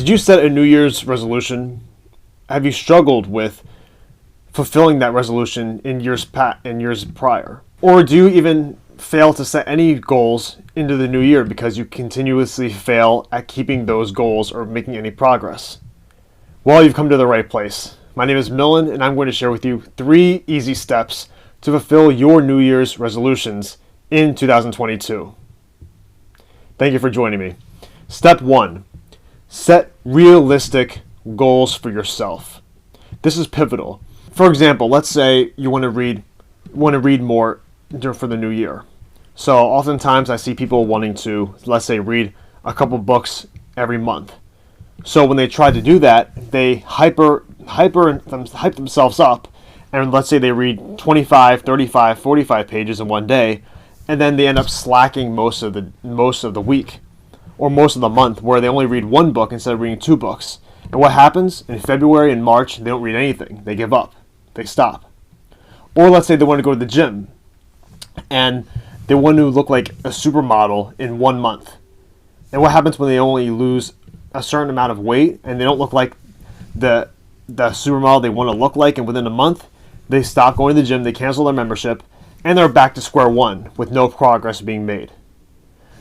Did you set a New Year's resolution? Have you struggled with fulfilling that resolution in years prior? Or do you even fail to set any goals into the new year because you continuously fail at keeping those goals or making any progress? Well, you've come to the right place. My name is Millen, and I'm going to share with you 3 easy steps to fulfill your New Year's resolutions in 2022. Thank you for joining me. Step 1, set realistic goals for yourself. This is pivotal. For example, let's say you want to read more for the new year. So oftentimes I see people wanting to, let's say, read a couple books every month. So when they try to do that, they hype themselves up, and let's say they read 25, 35, 45 pages in one day, and then they end up slacking most of the week or most of the month, where they only read one book instead of reading 2 books. And what happens? In February and March, they don't read anything. They give up. They stop. Or let's say they want to go to the gym and they want to look like a supermodel in 1 month. And what happens when they only lose a certain amount of weight and they don't look like the supermodel they want to look like, and within a month they stop going to the gym, they cancel their membership, and they're back to square one with no progress being made.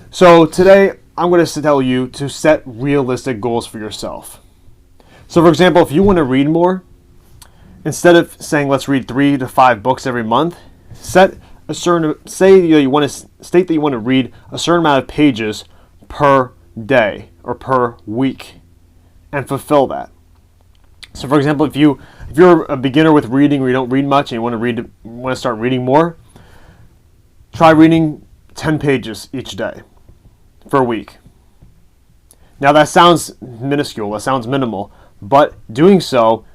So today I'm going to tell you to set realistic goals for yourself. So for example, if you want to read more, instead of saying let's read 3 to 5 books every month, state that you want to read a certain amount of pages per day or per week, and fulfill that. So for example, if you're a beginner with reading, or you don't read much and you want to start reading more, try reading 10 pages each day for a week. Now that sounds minuscule, that sounds minimal, but doing so,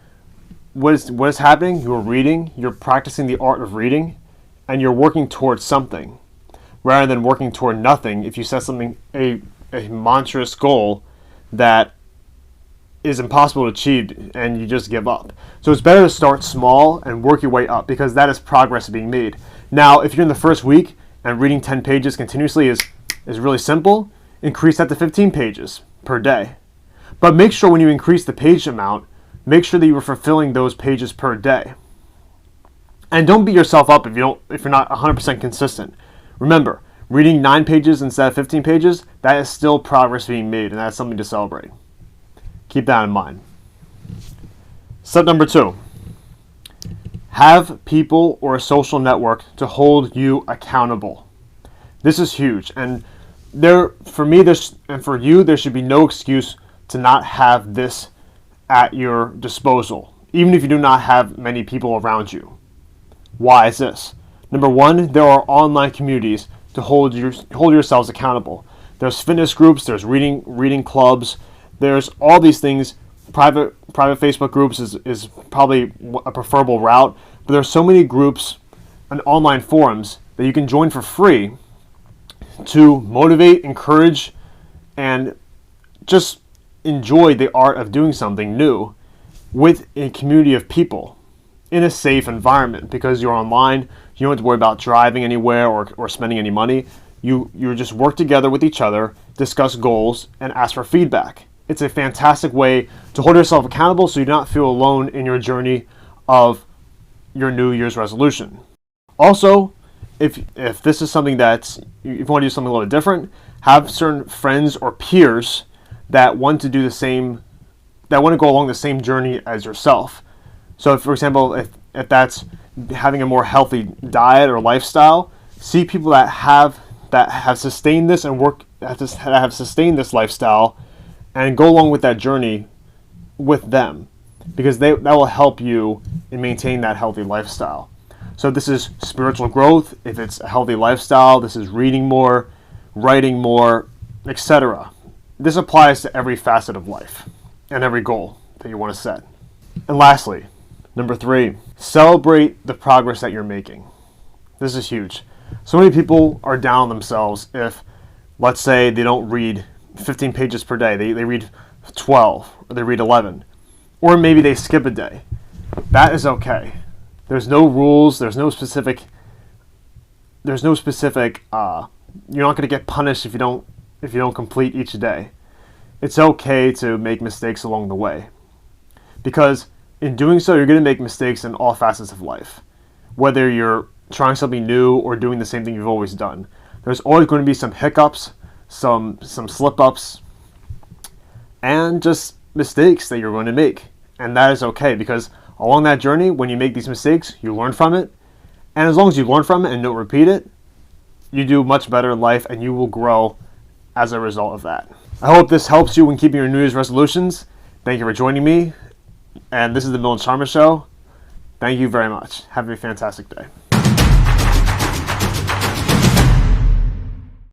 what is happening? You're reading, you're practicing the art of reading, and you're working towards something rather than working toward nothing. If you set something, a monstrous goal that is impossible to achieve and you just give up. So it's better to start small and work your way up, because that is progress being made. Now, if you're in the first week and reading 10 pages continuously is really simple, increase that to 15 pages per day. But make sure when you increase the page amount, make sure that you are fulfilling those pages per day. And don't beat yourself up if you're not 100% consistent. Remember, reading 9 pages instead of 15 pages, that is still progress being made, and that's something to celebrate. Keep that in mind. Step number 2, have people or a social network to hold you accountable. This is huge, and for me and for you, there should be no excuse to not have this at your disposal, even if you do not have many people around you. Why is this? Number 1, there are online communities to hold yourselves accountable. There's fitness groups, there's reading clubs, there's all these things. Private Facebook groups is probably a preferable route, but there's so many groups and online forums that you can join for free to motivate, encourage, and just enjoy the art of doing something new with a community of people in a safe environment, because you're online. You don't have to worry about driving anywhere or spending any money. You just work together with each other, discuss goals, and ask for feedback. It's a fantastic way to hold yourself accountable so you do not feel alone in your journey of your New Year's resolution. Also, if this is something if you want to do something a little different, have certain friends or peers that want to go along the same journey as yourself. So, for example, if that's having a more healthy diet or lifestyle, see people that have sustained this and have sustained this lifestyle, and go along with that journey with them, because that will help you in maintaining that healthy lifestyle. So if this is spiritual growth, if it's a healthy lifestyle, this is reading more, writing more, etc. This applies to every facet of life and every goal that you want to set. And lastly, number 3, celebrate the progress that you're making. This is huge. So many people are down on themselves if, let's say, they don't read 15 pages per day. They read 12, or they read 11. Or maybe they skip a day. That is okay. There's no rules. There's no specific. You're not going to get punished if you don't complete each day. it's okay to make mistakes along the way. Because in doing so, you're going to make mistakes in all facets of life. Whether you're trying something new or doing the same thing you've always done, there's always going to be some hiccups, some slip-ups, and just mistakes that you're going to make. And that is okay, because along that journey, when you make these mistakes, you learn from it. And as long as you learn from it and don't repeat it, you do much better in life and you will grow as a result of that. I hope this helps you when keeping your New Year's resolutions. Thank you for joining me. And this is the Bill and Sharma Show. Thank you very much. Have a fantastic day.